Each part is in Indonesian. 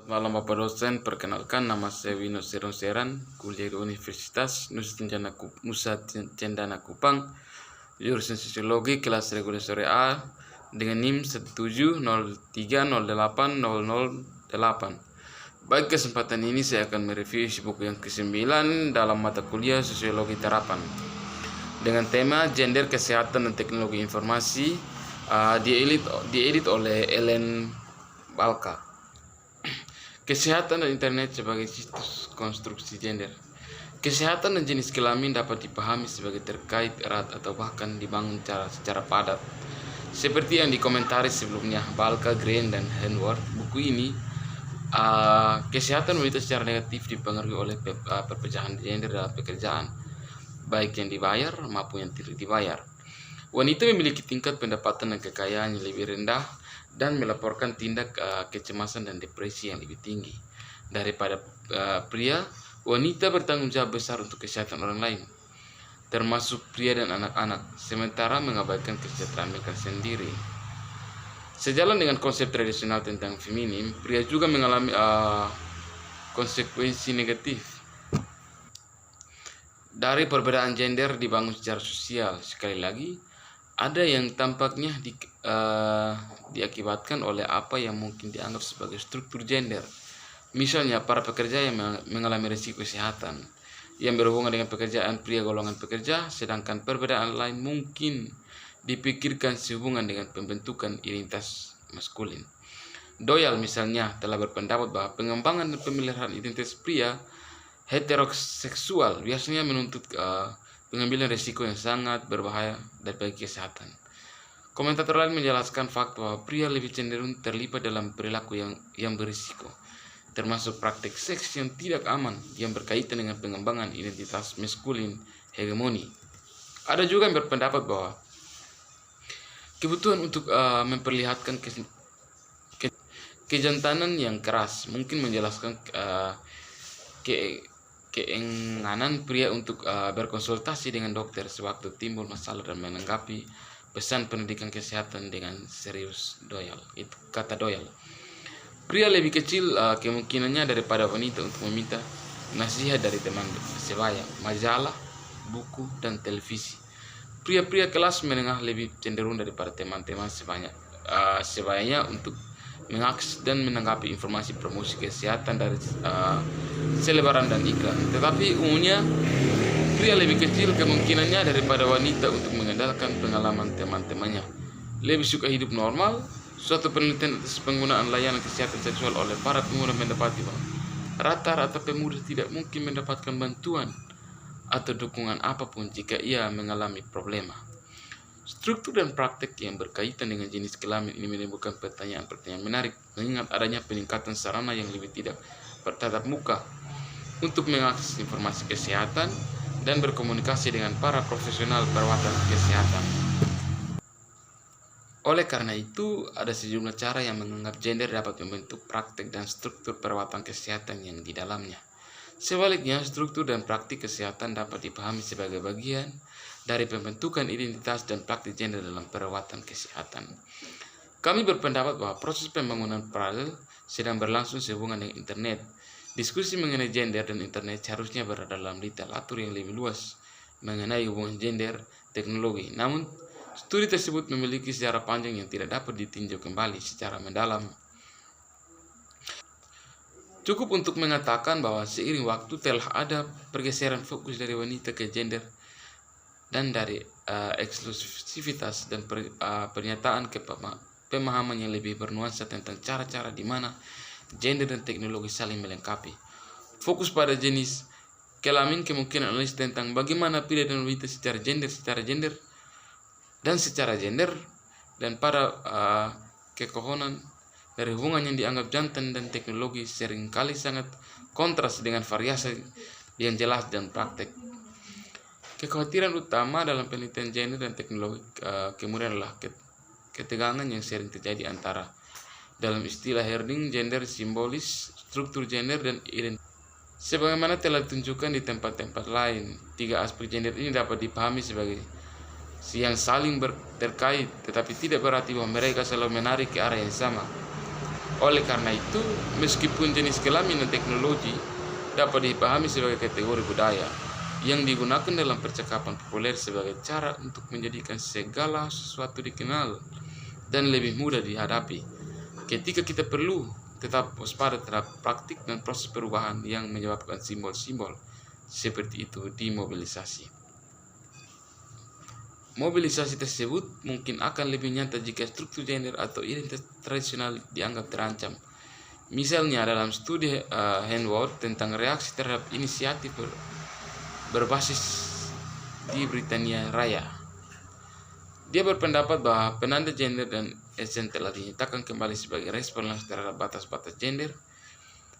Malam Bapak dosen, perkenalkan nama saya Wino Serong Seran, kuliah di Universitas Nusa Cendana Kupang, jurusan Sosiologi kelas reguler sore A dengan NIM 170308008. Baik, kesempatan ini saya akan mereview isi buku yang ke-9 dalam mata kuliah Sosiologi Terapan dengan tema Gender, Kesehatan, dan Teknologi Informasi, diedit oleh Ellen Balka. Kesehatan dan internet sebagai situs konstruksi gender. Kesehatan dan jenis kelamin dapat dipahami sebagai terkait erat atau bahkan dibangun secara padat. Seperti yang dikomentari sebelumnya Balka, Green, dan Henworth, buku ini kesehatan wanita secara negatif dipengaruhi oleh perpecahan gender dalam pekerjaan, baik yang dibayar maupun yang tidak dibayar. Wanita memiliki tingkat pendapatan dan kekayaan yang lebih rendah dan melaporkan tindak kecemasan dan depresi yang lebih tinggi daripada pria. Wanita bertanggung jawab besar untuk kesehatan orang lain, termasuk pria dan anak-anak, sementara mengabaikan kesejahteraan mereka sendiri. Sejalan dengan konsep tradisional tentang feminim, pria juga mengalami konsekuensi negatif dari perbedaan gender dibangun secara sosial. Sekali lagi, ada yang tampaknya diakibatkan oleh apa yang mungkin dianggap sebagai struktur gender. Misalnya, para pekerja yang mengalami risiko kesehatan yang berhubungan dengan pekerjaan pria golongan pekerja, sedangkan perbedaan lain mungkin dipikirkan sehubungan dengan pembentukan identitas maskulin. Doyle misalnya telah berpendapat bahwa pengembangan dan pemeliharaan identitas pria heteroseksual biasanya menuntut pengambilan risiko yang sangat berbahaya dan bagi kesehatan. Komentator lain menjelaskan fakta bahwa pria lebih cenderung terlibat dalam perilaku yang berisiko, termasuk praktik seks yang tidak aman yang berkaitan dengan pengembangan identitas maskulin hegemoni. Ada juga yang berpendapat bahwa kebutuhan untuk memperlihatkan kejantanan yang keras mungkin menjelaskan keenganan pria untuk berkonsultasi dengan dokter sewaktu timbul masalah dan menanggapi pesan pendidikan kesehatan dengan serius. Doyle, itu kata Doyle. Pria lebih kecil kemungkinannya daripada wanita untuk meminta nasihat dari teman sebaya, majalah, buku, dan televisi. Pria-pria kelas menengah lebih cenderung daripada teman-teman sebayanya untuk mengakses dan menanggapi informasi promosi kesehatan dari selebaran dan iklan. Tetapi umumnya pria lebih kecil kemungkinannya daripada wanita untuk mengandalkan pengalaman teman-temannya. Lebih suka hidup normal. Suatu penelitian atas penggunaan layanan kesehatan seksual oleh para pemuda mendapati bahwa rata-rata pemuda tidak mungkin mendapatkan bantuan atau dukungan apapun jika ia mengalami problema. Struktur dan praktek yang berkaitan dengan jenis kelamin ini menimbulkan pertanyaan-pertanyaan menarik, mengingat adanya peningkatan sarana yang lebih tidak bertatap muka untuk mengakses informasi kesehatan dan berkomunikasi dengan para profesional perawatan kesehatan. Oleh karena itu, ada sejumlah cara yang menganggap gender dapat membentuk praktek dan struktur perawatan kesehatan yang di dalamnya. Sebaliknya, struktur dan praktik kesehatan dapat dipahami sebagai bagian dari pembentukan identitas dan praktik gender dalam perawatan kesehatan. Kami berpendapat bahwa proses pembangunan paralel sedang berlangsung sehubungan dengan internet. Diskusi mengenai gender dan internet seharusnya berada dalam literatur yang lebih luas mengenai hubungan gender teknologi. Namun, studi tersebut memiliki sejarah panjang yang tidak dapat ditinjau kembali secara mendalam. Cukup untuk mengatakan bahwa seiring waktu telah ada pergeseran fokus dari wanita ke gender dan dari eksklusivitas dan pernyataan ke pemahaman yang lebih bernuansa tentang cara-cara di mana gender dan teknologi saling melengkapi. Fokus pada jenis kelamin kemungkinan analisis tentang bagaimana pria dan wanita secara gender dan pada kekohonan dari hubungan yang dianggap jantan dan teknologi seringkali sangat kontras dengan variasi yang jelas dan praktek. Kekhawatiran utama dalam penelitian gender dan teknologi kemudian adalah ketegangan yang sering terjadi antara, dalam istilah Herding, gender simbolis, struktur gender, dan identitas. Sebagaimana telah ditunjukkan di tempat-tempat lain, tiga aspek gender ini dapat dipahami sebagai yang saling terkait, tetapi tidak berarti bahwa mereka selalu menarik ke arah yang sama. Oleh karena itu, meskipun jenis kelamin dan teknologi dapat dipahami sebagai kategori budaya yang digunakan dalam percakapan populer sebagai cara untuk menjadikan segala sesuatu dikenal dan lebih mudah dihadapi, ketika kita perlu tetap waspada terhadap praktik dan proses perubahan yang menyebabkan simbol-simbol seperti itu dimobilisasi. Mobilisasi tersebut mungkin akan lebih nyata jika struktur gender atau identitas tradisional dianggap terancam. Misalnya dalam studi Henwood tentang reaksi terhadap inisiatif berbasis di Britania Raya. Dia berpendapat bahwa penanda gender dan esen telah dinyatakan kembali sebagai respon terhadap batas-batas gender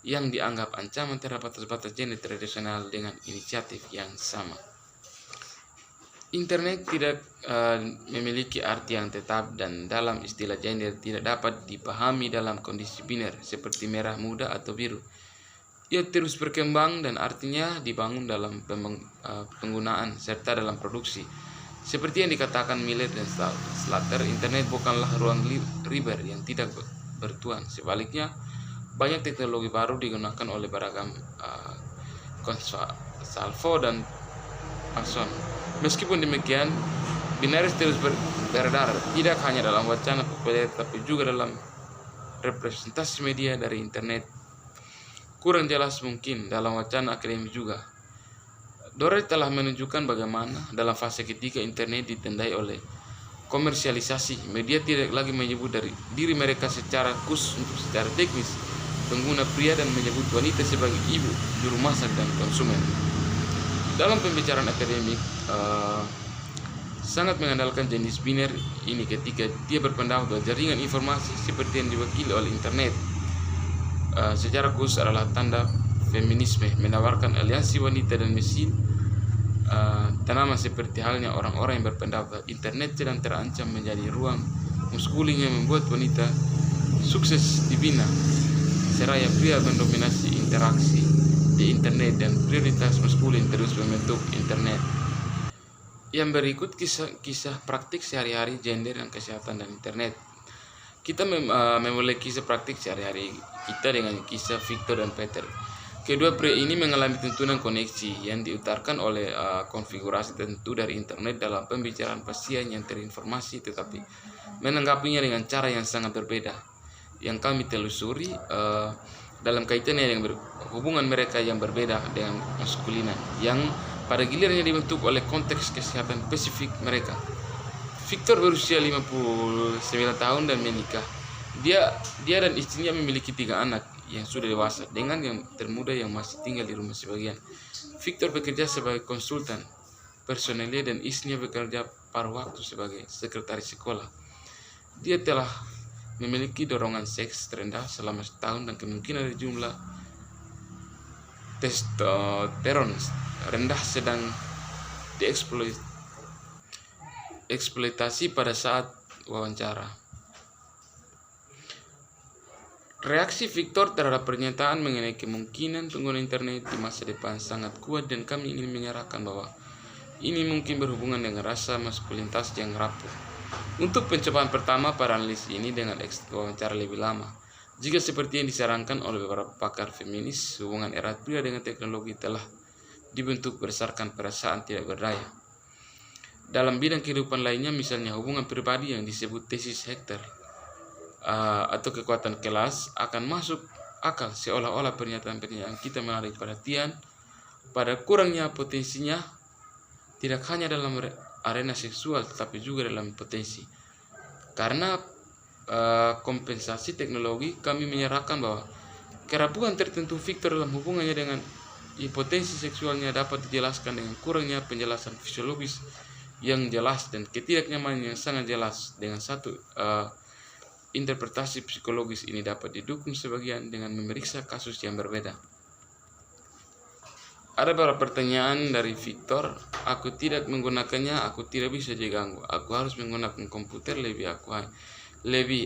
yang dianggap ancaman terhadap batas-batas gender tradisional dengan inisiatif yang sama. Internet tidak memiliki arti yang tetap dan dalam istilah gender tidak dapat dipahami dalam kondisi biner seperti merah, muda, atau biru. Ia terus berkembang dan artinya dibangun dalam penggunaan serta dalam produksi. Seperti yang dikatakan Miller dan Slater, internet bukanlah ruang riber yang tidak bertuan. Sebaliknya, banyak teknologi baru digunakan oleh beragam Salvo dan Mason. Meskipun demikian, binaris terus beredar, tidak hanya dalam wacana populer, tapi juga dalam representasi media dari internet. Kurang jelas mungkin dalam wacana akademik juga. Dorer telah menunjukkan bagaimana dalam fase ketiga internet ditandai oleh komersialisasi, media tidak lagi menyebut dari diri mereka secara khusus untuk secara teknis pengguna pria dan menyebut wanita sebagai ibu, juru masak, dan konsumen. Dalam pembicaraan akademik, sangat mengandalkan jenis biner ini ketika dia berpendapat bahwa jaringan informasi seperti yang diwakili oleh internet secara khusus adalah tanda feminisme, menawarkan aliansi wanita dan mesin tanaman seperti halnya orang-orang yang berpendapat internet sedang terancam menjadi ruang maskulin yang membuat wanita sukses dibina, seraya pria mendominasi interaksi di internet dan prioritas maskulin terus membentuk internet. Yang berikut kisah praktik sehari-hari gender dan kesehatan dan internet. Kita memulai kisah praktik sehari-hari kita dengan kisah Victor dan Peter. Kedua pria ini mengalami tuntunan koneksi yang diutarakan oleh konfigurasi tertentu dari internet dalam pembicaraan pasien yang terinformasi, tetapi menanggapinya dengan cara yang sangat berbeda. Yang kami telusuri dalam kaitannya dengan hubungan mereka yang berbeda dengan maskulinan, yang pada gilirannya dibentuk oleh konteks kesehatan spesifik mereka. Victor berusia 59 tahun dan menikah. Dia dan istrinya memiliki 3 anak yang sudah dewasa, dengan yang termuda yang masih tinggal di rumah sebagian. Victor bekerja sebagai konsultan personelnya dan istrinya bekerja paruh waktu sebagai sekretaris sekolah. Dia telah memiliki dorongan seks terendah selama setahun dan kemungkinan dari jumlah testosteron rendah sedang dieksploitasi pada saat wawancara. Reaksi Victor terhadap pernyataan mengenai kemungkinan pengguna internet di masa depan sangat kuat dan kami ingin menyerahkan bahwa ini mungkin berhubungan dengan rasa maskulinitas yang rapuh. Untuk pencobaan pertama, para analis ini dengan wawancara lebih lama. Jika seperti yang disarankan oleh beberapa pakar feminis, hubungan erat pria dengan teknologi telah dibentuk berdasarkan perasaan tidak berdaya. Dalam bidang kehidupan lainnya, misalnya hubungan pribadi yang disebut tesis Hector atau kekuatan kelas, akan masuk akal seolah-olah pernyataan-pernyataan kita menarik perhatian pada kurangnya potensinya tidak hanya dalam arena seksual tetapi juga dalam potensi. Karena kompensasi teknologi, kami menyerahkan bahwa kerapuhan tertentu Victor dalam hubungannya dengan impotensi seksualnya dapat dijelaskan dengan kurangnya penjelasan fisiologis yang jelas dan ketidaknyamanan yang sangat jelas. Dengan satu interpretasi psikologis ini dapat didukung sebagian dengan memeriksa kasus yang berbeda. Ada beberapa pertanyaan dari Victor. Aku tidak menggunakannya, aku tidak bisa diganggu. Aku harus menggunakan komputer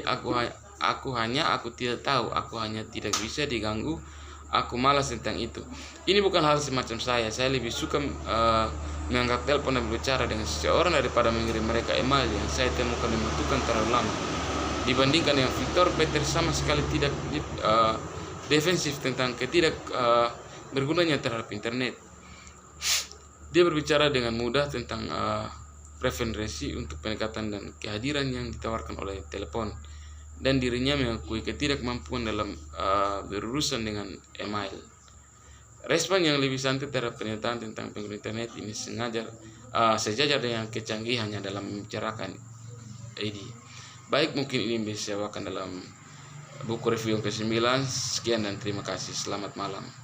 aku tidak tahu, aku hanya tidak bisa diganggu. Aku malas tentang itu. Ini bukan hal semacam saya lebih suka mengangkat telepon dan berbicara dengan seseorang daripada mengirim mereka email yang saya temukan membutuhkan terlalu lama. dibandingkan dengan Victor Peter sama sekali tidak defensif tentang bergunanya terhadap internet. Dia berbicara dengan mudah tentang preferensi untuk pendekatan dan kehadiran yang ditawarkan oleh telepon, dan dirinya mengakui ketidakmampuan dalam berurusan dengan email. Respon yang lebih santai terhadap pernyataan tentang pengguna internet ini sejajar dengan kecanggihannya dalam membicarakan ID. Baik, mungkin ini bisa dibawakan dalam buku review yang ke-9. Sekian dan terima kasih. Selamat malam.